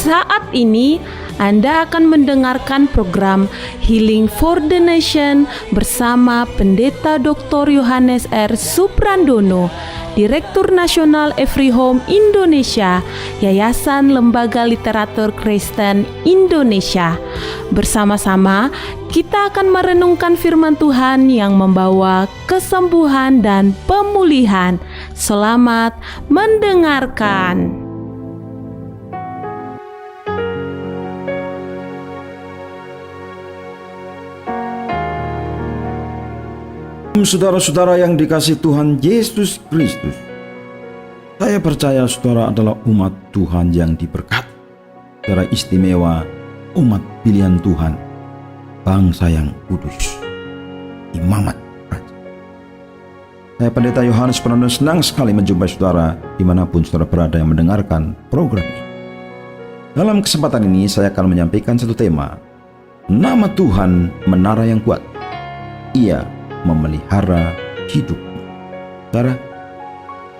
Saat ini Anda akan mendengarkan program Healing for the Nation bersama Pendeta Dr. Yohanes R. Suprandono, Direktur Nasional Every Home Indonesia, Yayasan Lembaga Literatur Kristen Indonesia. Bersama-sama kita akan merenungkan firman Tuhan yang membawa kesembuhan dan pemulihan. Selamat mendengarkan. Saudara-saudara yang dikasihi Tuhan Yesus Kristus, saya percaya saudara adalah umat Tuhan yang diberkati, secara istimewa umat pilihan Tuhan, bangsa yang kudus, imamat raja. Saya Pendeta Yohanes Suprandono senang sekali menjumpai saudara dimanapun saudara berada yang mendengarkan program ini. Dalam kesempatan ini saya akan menyampaikan satu tema, nama Tuhan menara yang kuat. Ia memelihara hidupmu. Saudara,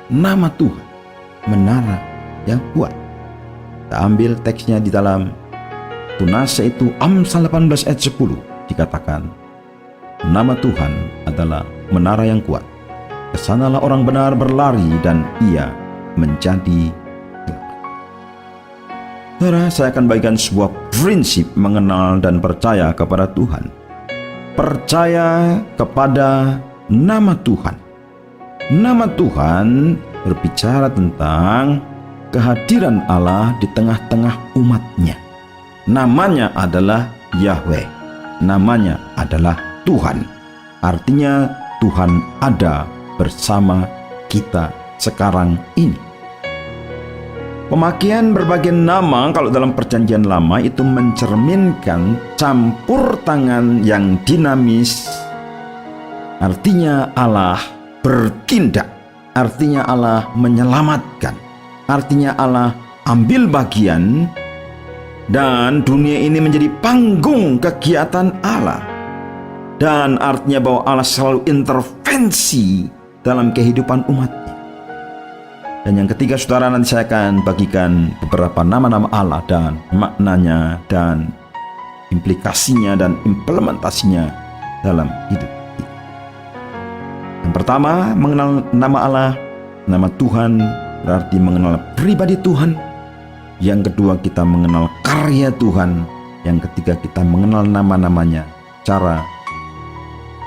nama Tuhan menara yang kuat. Kita ambil teksnya di dalam tunas, yaitu Amsal 18 ayat 10, dikatakan, nama Tuhan adalah menara yang kuat. Kesanalah orang benar berlari dan ia menjadi selamat. Saudara, saya akan bagikan sebuah prinsip mengenal dan percaya kepada Tuhan. Percaya kepada nama Tuhan. Nama Tuhan berbicara tentang kehadiran Allah di tengah-tengah umatnya. Namanya adalah Yahweh. Namanya adalah Tuhan. Artinya Tuhan ada bersama kita sekarang ini. Pemakaian berbagai nama kalau dalam perjanjian lama itu mencerminkan campur tangan yang dinamis. Artinya Allah bertindak, artinya Allah menyelamatkan, artinya Allah ambil bagian, dan dunia ini menjadi panggung kegiatan Allah. Dan artinya bahwa Allah selalu intervensi dalam kehidupan umatnya. Dan yang ketiga, saudara, nanti saya akan bagikan beberapa nama-nama Allah dan maknanya dan implikasinya dan implementasinya dalam hidup kita. Yang pertama, mengenal nama Allah, nama Tuhan berarti mengenal pribadi Tuhan. Yang kedua, kita mengenal karya Tuhan. Yang ketiga, kita mengenal nama-namanya secara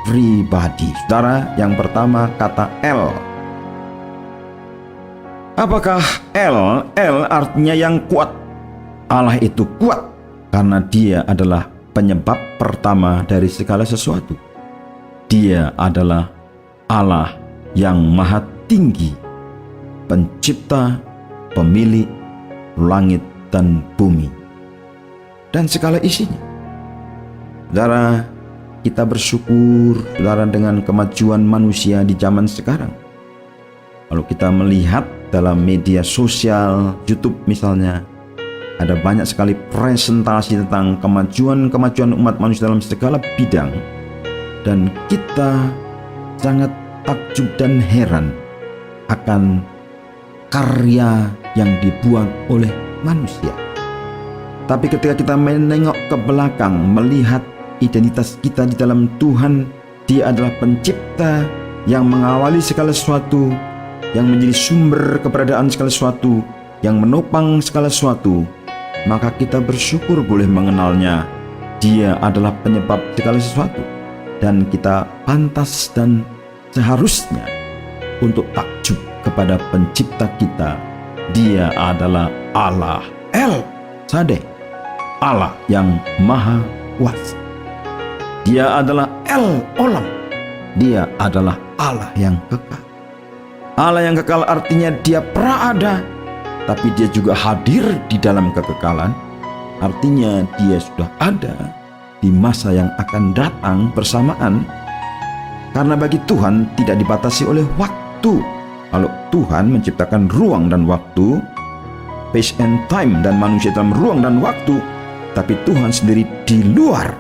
pribadi. Saudara, yang pertama kata El. Apakah El? El artinya yang kuat. Allah itu kuat karena dia adalah penyebab pertama dari segala sesuatu. Dia adalah Allah yang maha tinggi, pencipta, pemilik langit dan bumi dan segala isinya. Saudara, kita bersyukur saudara dengan kemajuan manusia di zaman sekarang. Kalau kita melihat dalam media sosial, YouTube misalnya, ada banyak sekali presentasi tentang kemajuan umat manusia dalam segala bidang. Dan kita sangat takjub dan heran akan karya yang dibuat oleh manusia. Tapi ketika kita menengok ke belakang, melihat identitas kita di dalam Tuhan, Dia adalah pencipta yang mengawali segala sesuatu, yang menjadi sumber keberadaan segala sesuatu, yang menopang segala sesuatu, maka kita bersyukur boleh mengenalnya. Dia adalah penyebab segala sesuatu, dan kita pantas dan seharusnya untuk takjub kepada pencipta kita. Dia adalah Allah El Shaddai, Allah yang maha kuasa. Dia adalah El Olam, dia adalah Allah yang kekal. Allah yang kekal artinya dia praada, tapi dia juga hadir di dalam kekekalan. Artinya dia sudah ada di masa yang akan datang bersamaan. Karena bagi Tuhan tidak dibatasi oleh waktu. Kalau Tuhan menciptakan ruang dan waktu, space and time, dan manusia dalam ruang dan waktu, tapi Tuhan sendiri di luar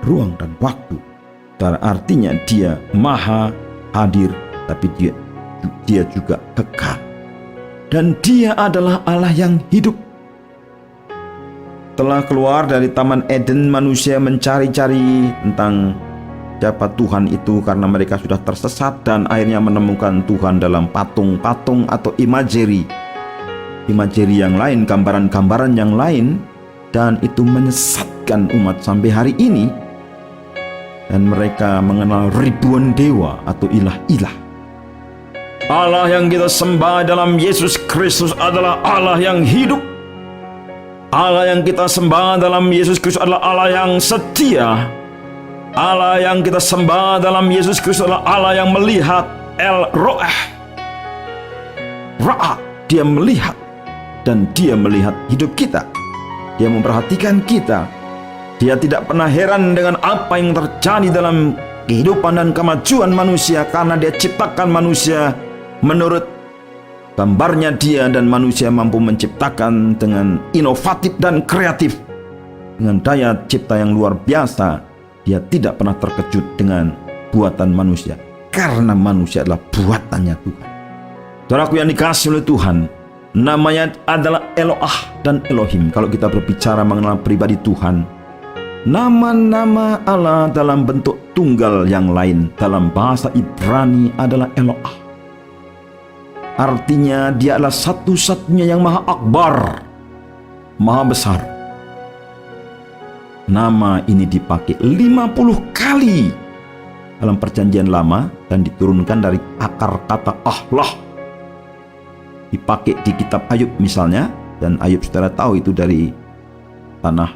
ruang dan waktu. Dan artinya dia maha hadir, tapi dia juga kekal. Dan dia adalah Allah yang hidup. Setelah keluar dari Taman Eden, manusia mencari-cari tentang siapa Tuhan itu karena mereka sudah tersesat dan akhirnya menemukan Tuhan dalam patung-patung atau imagery yang lain, gambaran-gambaran yang lain, dan itu menyesatkan umat sampai hari ini. Dan mereka mengenal ribuan dewa atau ilah-ilah. Allah yang kita sembah dalam Yesus Kristus adalah Allah yang hidup. Allah yang kita sembah dalam Yesus Kristus adalah Allah yang setia. Allah yang kita sembah dalam Yesus Kristus adalah Allah yang melihat, El Ro'ah. Ra'a, dia melihat, dan dia melihat hidup kita. Dia memperhatikan kita. Dia tidak pernah heran dengan apa yang terjadi dalam kehidupan dan kemajuan manusia, karena dia ciptakan manusia menurut gambarnya dia, dan manusia mampu menciptakan dengan inovatif dan kreatif. Dengan daya cipta yang luar biasa, dia tidak pernah terkejut dengan buatan manusia, karena manusia adalah buatannya Tuhan. Saudaraku yang dikasihi oleh Tuhan, namanya adalah Eloah dan Elohim. Kalau kita berbicara mengenal pribadi Tuhan, nama-nama Allah dalam bentuk tunggal yang lain dalam bahasa Ibrani adalah Eloah. Artinya dia adalah satu-satunya yang maha akbar, maha besar. Nama ini dipakai 50 kali dalam perjanjian lama dan diturunkan dari akar kata Allah. Dipakai di kitab Ayub misalnya, dan Ayub saudara tahu itu dari tanah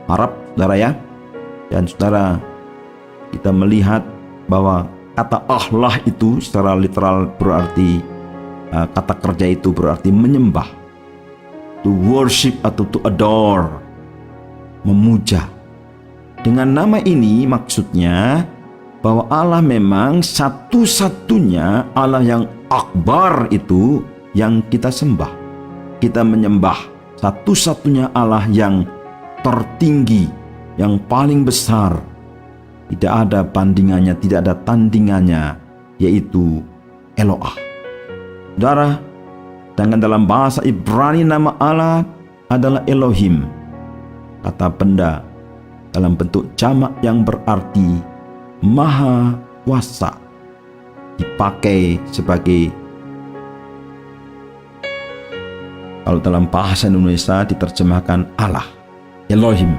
Arab, saudara ya. Dan saudara, kita melihat bahwa kata Allah itu secara literal berarti, kata kerja itu berarti menyembah, to worship atau to adore, memuja. Dengan nama ini maksudnya bahwa Allah memang satu-satunya Allah yang akbar itu yang kita sembah. Kita menyembah satu-satunya Allah yang tertinggi, yang paling besar. Tidak ada bandingannya, tidak ada tandingannya, yaitu Eloah. Saudara, sedangkan dalam bahasa Ibrani nama Allah adalah Elohim. Kata benda dalam bentuk jamak yang berarti maha kuasa, dipakai sebagai, kalau dalam bahasa Indonesia diterjemahkan Allah, Elohim,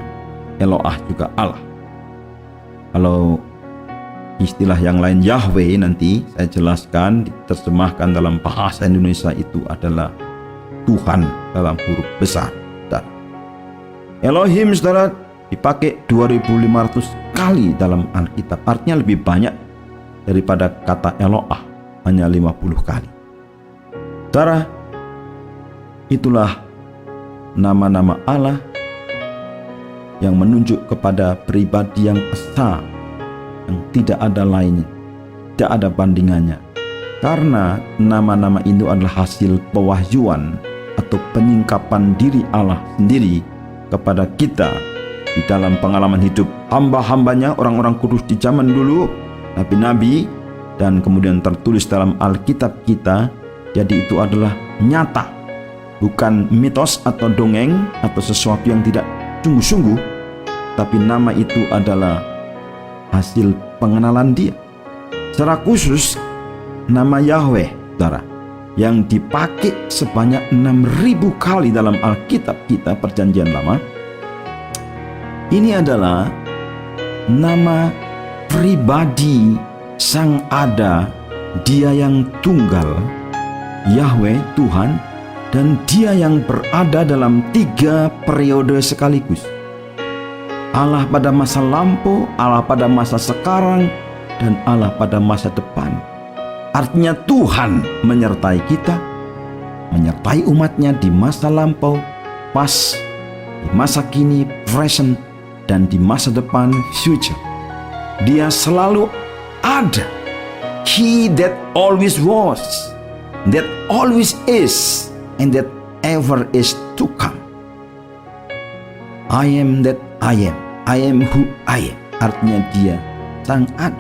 Eloah juga Allah. Kalau istilah yang lain Yahweh nanti saya jelaskan, diterjemahkan dalam bahasa Indonesia itu adalah Tuhan dalam huruf besar. Elohim saudara dipakai 2500 kali dalam Alkitab. Artinya lebih banyak daripada kata Eloah, hanya 50 kali. Saudara, itulah nama-nama Allah yang menunjuk kepada pribadi yang esa, yang tidak ada lainnya, tidak ada bandingannya. Karena nama-nama itu adalah hasil pewahyuan atau penyingkapan diri Allah sendiri kepada kita di dalam pengalaman hidup hamba-hambanya, orang-orang kudus di zaman dulu, nabi-nabi, dan kemudian tertulis dalam Alkitab kita. Jadi itu adalah nyata, bukan mitos atau dongeng atau sesuatu yang tidak sungguh-sungguh, tapi nama itu adalah hasil pengenalan dia. Secara khusus nama Yahweh, saudara, yang dipakai sebanyak 6.000 kali dalam Alkitab kita perjanjian lama, ini adalah nama pribadi Sang Ada, Dia yang tunggal, Yahweh Tuhan, dan Dia yang berada dalam 3 periode sekaligus. Allah pada masa lampau, Allah pada masa sekarang, dan Allah pada masa depan. Artinya Tuhan menyertai kita, menyertai umatnya di masa lampau, past, di masa kini, present, dan di masa depan, future. Dia selalu ada. He that always was, that always is, and that ever is to come. I am that I am. I am who I am. Artinya dia Sang Ada.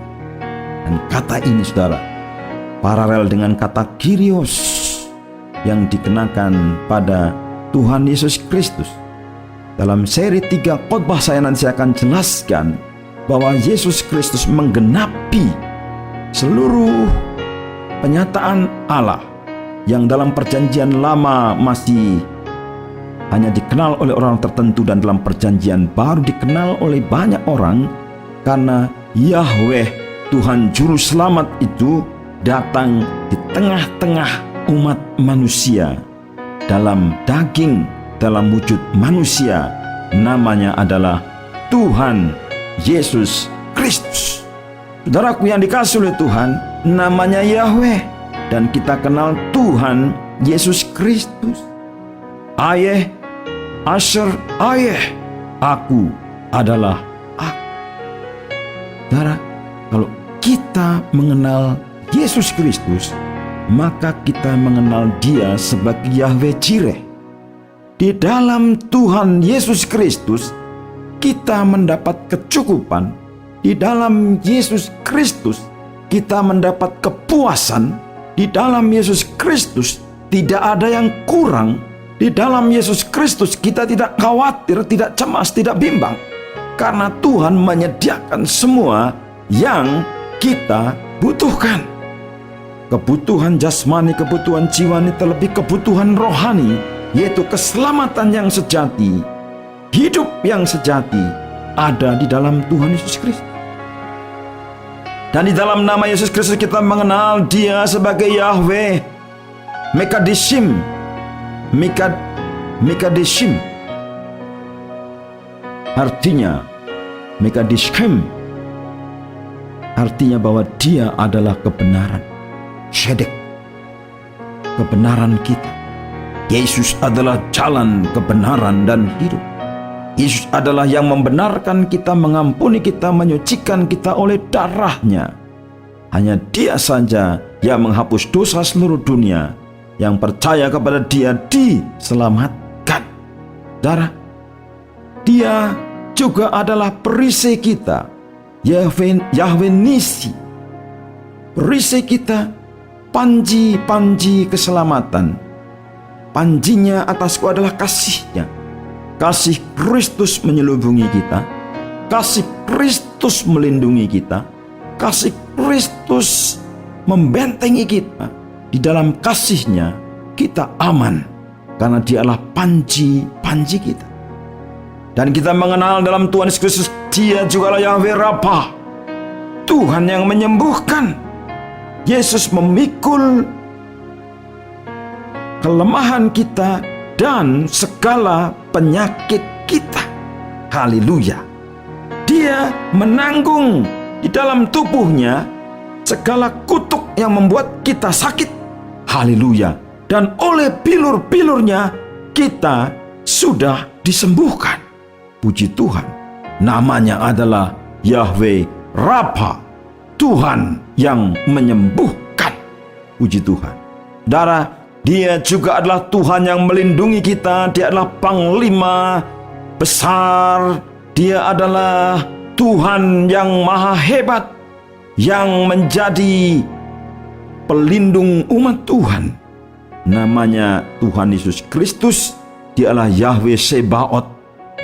Dan kata ini saudara paralel dengan kata Kyrios yang dikenakan pada Tuhan Yesus Kristus. Dalam seri 3 khotbah saya nanti akan jelaskan bahwa Yesus Kristus menggenapi seluruh penyataan Allah yang dalam perjanjian lama masih hanya dikenal oleh orang tertentu, dan dalam perjanjian baru dikenal oleh banyak orang, karena Yahweh Tuhan Juru Selamat itu datang di tengah-tengah umat manusia dalam daging, dalam wujud manusia. Namanya adalah Tuhan Yesus Kristus. Saudaraku yang dikasihi oleh Tuhan, namanya Yahweh, dan kita kenal Tuhan Yesus Kristus. Ayeh, Asher, Ayeh, aku adalah aku. Saudara, kalau kita mengenal Yesus Kristus, maka kita mengenal Dia sebagai Yahweh Jireh. Di dalam Tuhan Yesus Kristus, kita mendapat kecukupan. Di dalam Yesus Kristus, kita mendapat kepuasan. Di dalam Yesus Kristus, tidak ada yang kurang. Di dalam Yesus Kristus, kita tidak khawatir, tidak cemas, tidak bimbang. Karena Tuhan menyediakan semua yang kita butuhkan. Kebutuhan jasmani, kebutuhan jiwani, terlebih kebutuhan rohani, yaitu keselamatan yang sejati, hidup yang sejati, ada di dalam Tuhan Yesus Kristus. Dan di dalam nama Yesus Kristus kita mengenal Dia sebagai Yahweh Mekadeshim. Mekadeshim artinya Mekadeshim artinya bahwa Dia adalah kebenaran. Shedek, kebenaran kita. Yesus adalah jalan, kebenaran, dan hidup. Yesus adalah yang membenarkan kita, mengampuni kita, menyucikan kita oleh darah-Nya. Hanya Dia saja yang menghapus dosa seluruh dunia. Yang percaya kepada Dia diselamatkan. Saudara, Dia juga adalah perisai kita, Yahweh Nisi. Perisai kita, panji keselamatan. Panjinya atasku adalah kasih-Nya. Kasih Kristus menyelubungi kita. Kasih Kristus melindungi kita. Kasih Kristus membentengi kita. Di dalam kasih-Nya kita aman, karena Dia adalah panji kita. Dan kita mengenal dalam Tuhan Yesus Kristus, Dia juga adalah Yahweh Rapha, Tuhan yang menyembuhkan. Yesus memikul kelemahan kita dan segala penyakit kita. Haleluya. Dia menanggung di dalam tubuh-Nya segala kutuk yang membuat kita sakit. Haleluya. Dan oleh bilur-bilur-Nya kita sudah disembuhkan. Puji Tuhan. Namanya adalah Yahweh Rapha, Tuhan yang menyembuhkan. Puji Tuhan. Saudara, Dia juga adalah Tuhan yang melindungi kita. Dia adalah panglima besar. Dia adalah Tuhan yang maha hebat, yang menjadi pelindung umat Tuhan. Namanya Tuhan Yesus Kristus. Dia adalah Yahweh Sebaot,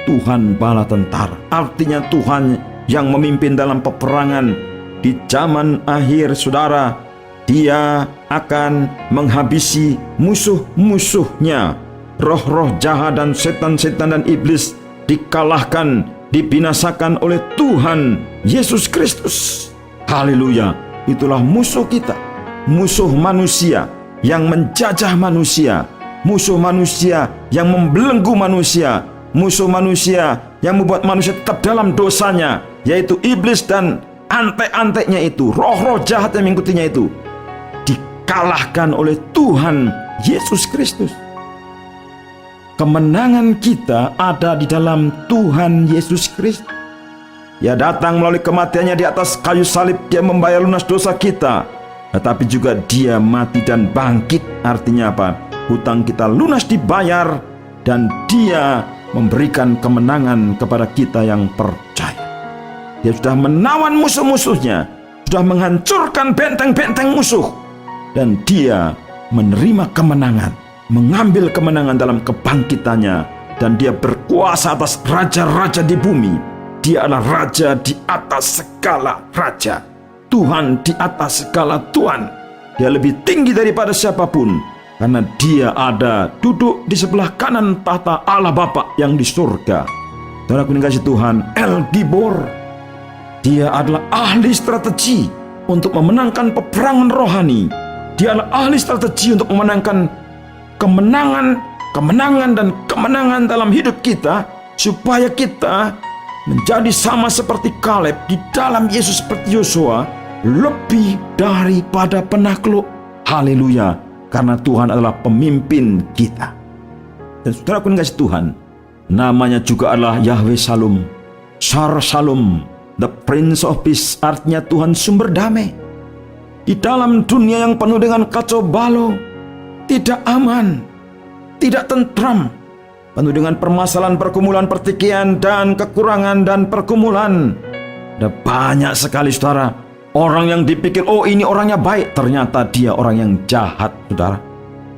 Tuhan bala tentara. Artinya Tuhan yang memimpin dalam peperangan di zaman akhir. Saudara, Dia akan menghabisi musuh-musuhnya. Roh-roh jahat dan setan-setan dan iblis dikalahkan, dibinasakan oleh Tuhan Yesus Kristus. Haleluya. Itulah musuh kita, musuh manusia yang menjajah manusia, musuh manusia yang membelenggu manusia, musuh manusia yang membuat manusia tetap dalam dosanya, yaitu iblis dan antek-anteknya itu, roh-roh jahat yang mengikutinya itu, dikalahkan oleh Tuhan Yesus Kristus. Kemenangan kita ada di dalam Tuhan Yesus Kristus. Dia datang melalui kematiannya di atas kayu salib. Dia membayar lunas dosa kita, tetapi juga Dia mati dan bangkit. Artinya apa? Hutang kita lunas dibayar, dan Dia memberikan kemenangan kepada kita yang percaya. Dia sudah menawan musuh-musuhnya, sudah menghancurkan benteng-benteng musuh, dan Dia menerima kemenangan, mengambil kemenangan dalam kebangkitannya dan dia berkuasa atas raja-raja di bumi. Dia adalah raja di atas segala raja, Tuhan di atas segala Tuhan. Dia lebih tinggi daripada siapapun, karena dia ada duduk di sebelah kanan tahta Allah Bapa yang di surga. Saudaraku yang dikasihi Tuhan, El Gibor, dia adalah ahli strategi untuk memenangkan peperangan rohani. Dia adalah ahli strategi untuk memenangkan kemenangan dan kemenangan dalam hidup kita, supaya kita menjadi sama seperti Kaleb di dalam Yesus, seperti Yosua, lebih daripada penakluk. Haleluya, karena Tuhan adalah pemimpin kita. Dan saudaraku yang kasih Tuhan, namanya juga adalah Yahweh Shalom, Shar Shalom, the Prince of Peace, artinya Tuhan sumber damai. Di dalam dunia yang penuh dengan kacau balau, tidak aman, tidak tentram, penuh dengan permasalahan, pergumulan, pertikaian, dan kekurangan dan pergumulan. Ada banyak sekali saudara, orang yang dipikir, oh ini orangnya baik, ternyata dia orang yang jahat saudara.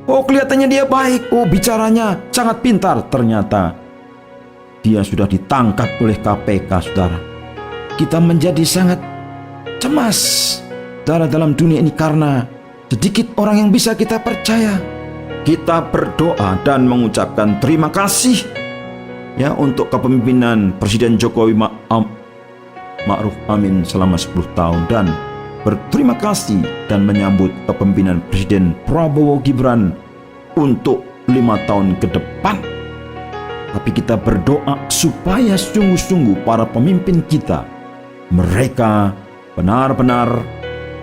Oh kelihatannya dia baik, oh bicaranya sangat pintar, ternyata dia sudah ditangkap oleh KPK saudara. Kita menjadi sangat cemas saudara dalam dunia ini, karena sedikit orang yang bisa kita percaya. Kita berdoa dan mengucapkan terima kasih ya untuk kepemimpinan Presiden Jokowi Ma'ruf Amin selama 10 tahun, dan berterima kasih dan menyambut kepemimpinan Presiden Prabowo Gibran untuk 5 tahun ke depan. Tapi kita berdoa supaya sungguh-sungguh para pemimpin kita, mereka benar-benar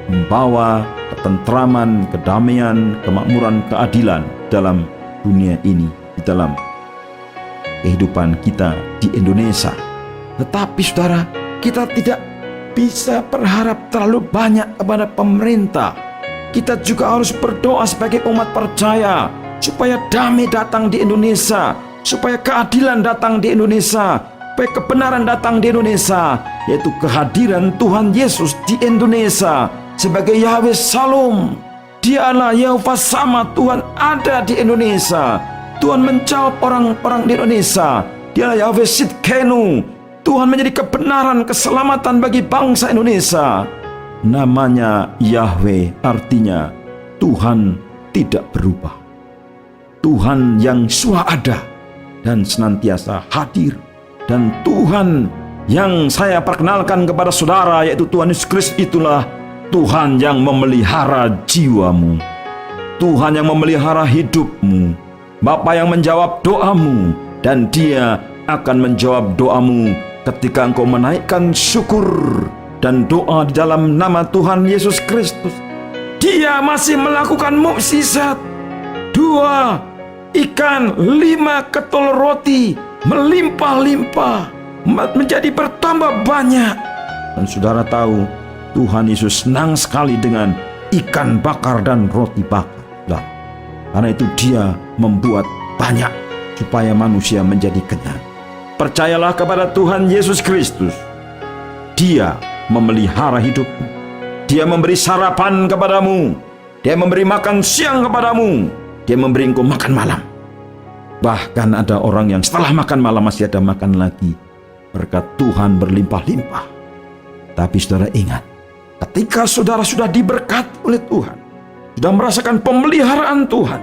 membawa ketentraman, kedamaian, kemakmuran, keadilan dalam dunia ini, di dalam kehidupan kita di Indonesia. Tetapi saudara, kita tidak bisa berharap terlalu banyak kepada pemerintah. Kita juga harus berdoa sebagai umat percaya supaya damai datang di Indonesia, supaya keadilan datang di Indonesia, supaya kebenaran datang di Indonesia, yaitu kehadiran Tuhan Yesus di Indonesia sebagai Yahweh Shalom. Dia adalah Yehova Sama, Tuhan ada di Indonesia. Tuhan menjawab orang-orang di Indonesia. Dia adalah Yahweh Sidkenu, Tuhan menjadi kebenaran, keselamatan bagi bangsa Indonesia. Namanya Yahweh, artinya Tuhan tidak berubah, Tuhan yang sua ada dan senantiasa hadir. Dan Tuhan yang saya perkenalkan kepada saudara, yaitu Tuhan Yesus Kristus, itulah Tuhan yang memelihara jiwamu, Tuhan yang memelihara hidupmu, Bapa yang menjawab doamu, dan Dia akan menjawab doamu ketika engkau menaikkan syukur dan doa di dalam nama Tuhan Yesus Kristus. Dia masih melakukan mukjizat. 2 ikan, 5 ketol roti, melimpah-limpah, menjadi bertambah banyak. Dan saudara tahu, Tuhan Yesus senang sekali dengan ikan bakar dan roti bakar. Karena itu Dia membuat banyak supaya manusia menjadi kenyang. Percayalah kepada Tuhan Yesus Kristus. Dia memelihara hidupmu. Dia memberi sarapan kepadamu. Dia memberi makan siang kepadamu. Dia memberi engkau makan malam. Bahkan ada orang yang setelah makan malam masih ada makan lagi. Berkat Tuhan berlimpah-limpah. Tapi saudara ingat, ketika saudara sudah diberkati oleh Tuhan, sudah merasakan pemeliharaan Tuhan,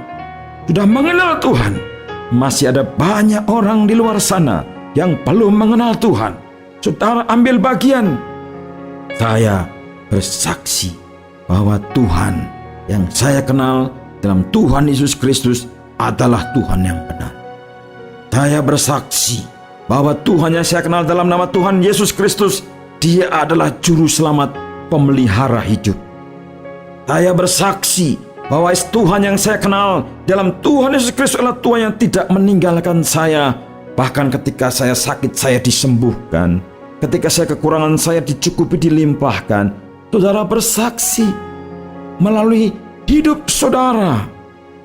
sudah mengenal Tuhan, masih ada banyak orang di luar sana yang belum mengenal Tuhan. Saudara ambil bagian. Saya bersaksi bahwa Tuhan yang saya kenal dalam Tuhan Yesus Kristus adalah Tuhan yang benar. Saya bersaksi bahwa Tuhan yang saya kenal dalam nama Tuhan Yesus Kristus, Dia adalah juru selamat, pemelihara hidup. Saya bersaksi bahwa Tuhan yang saya kenal dalam Tuhan Yesus Kristus adalah Tuhan yang tidak meninggalkan saya. Bahkan ketika saya sakit, saya disembuhkan. Ketika saya kekurangan, saya dicukupi, dilimpahkan. Saudara bersaksi melalui hidup saudara,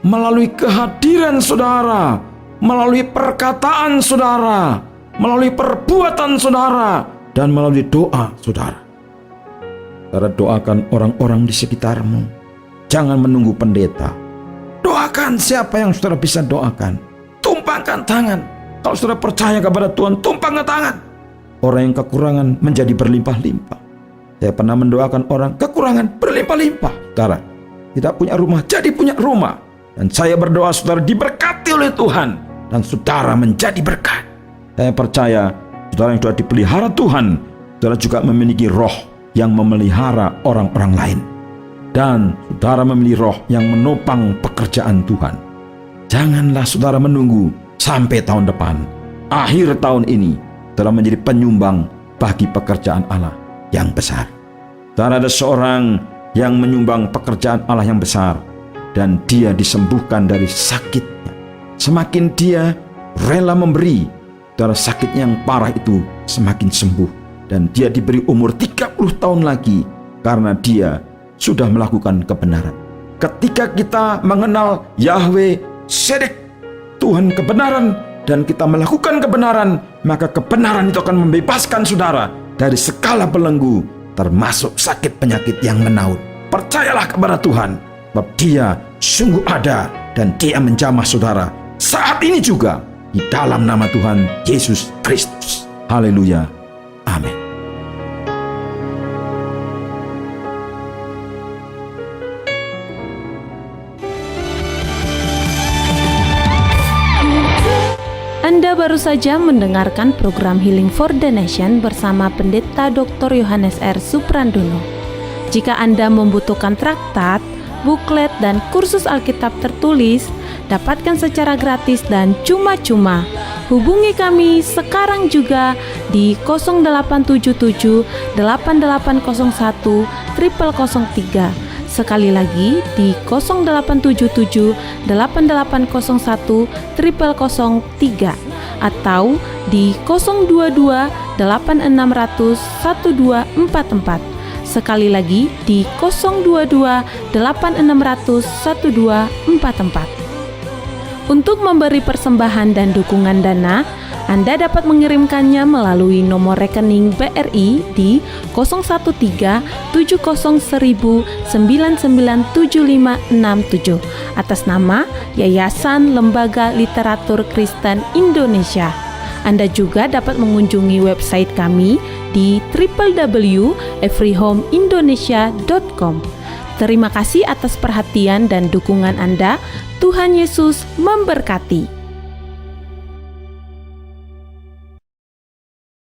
melalui kehadiran saudara, melalui perkataan saudara, melalui perbuatan saudara, dan melalui doa saudara. Saudara doakan orang-orang di sekitarmu. Jangan menunggu pendeta. Doakan siapa yang saudara bisa doakan. Tumpangkan tangan. Kalau saudara percaya kepada Tuhan, tumpangkan tangan. Orang yang kekurangan menjadi berlimpah-limpah. Saya pernah mendoakan orang kekurangan berlimpah-limpah. Saudara, tidak punya rumah, jadi punya rumah. Dan saya berdoa saudara diberkati oleh Tuhan. Dan saudara menjadi berkat. Saya percaya saudara yang sudah dipelihara Tuhan, saudara juga memiliki roh yang memelihara orang-orang lain. Dan saudara memiliki roh yang menopang pekerjaan Tuhan. Janganlah saudara menunggu sampai tahun depan. Akhir tahun ini telah menjadi penyumbang bagi pekerjaan Allah yang besar. Dan ada seorang yang menyumbang pekerjaan Allah yang besar, dan dia disembuhkan dari sakitnya. Semakin dia rela memberi, darah sakitnya yang parah itu semakin sembuh. Dan dia diberi umur 30 tahun lagi karena dia sudah melakukan kebenaran. Ketika kita mengenal Yahweh Sedek, Tuhan kebenaran, dan kita melakukan kebenaran, maka kebenaran itu akan membebaskan saudara dari segala belenggu, termasuk sakit penyakit yang menaut. Percayalah kepada Tuhan, sebab Dia sungguh ada dan Dia menjamah saudara saat ini juga di dalam nama Tuhan Yesus Kristus. Haleluya. Amin. Anda baru saja mendengarkan program Healing for the Nation bersama Pendeta Dr. Yohanes R. Suprandono. Jika Anda membutuhkan traktat, buklet, dan kursus Alkitab tertulis, dapatkan secara gratis dan cuma-cuma. Hubungi kami sekarang juga di 0877 8801 0003. Sekali lagi di 0877 8801 0003 atau di 022 8600 1244. Sekali lagi di 022 8600 1244. Untuk memberi persembahan dan dukungan dana, Anda dapat mengirimkannya melalui nomor rekening BRI di 013-1000-997567 atas nama Yayasan Lembaga Literatur Kristen Indonesia. Anda juga dapat mengunjungi website kami di www.everyhomeindonesia.com. Terima kasih atas perhatian dan dukungan Anda. Tuhan Yesus memberkati.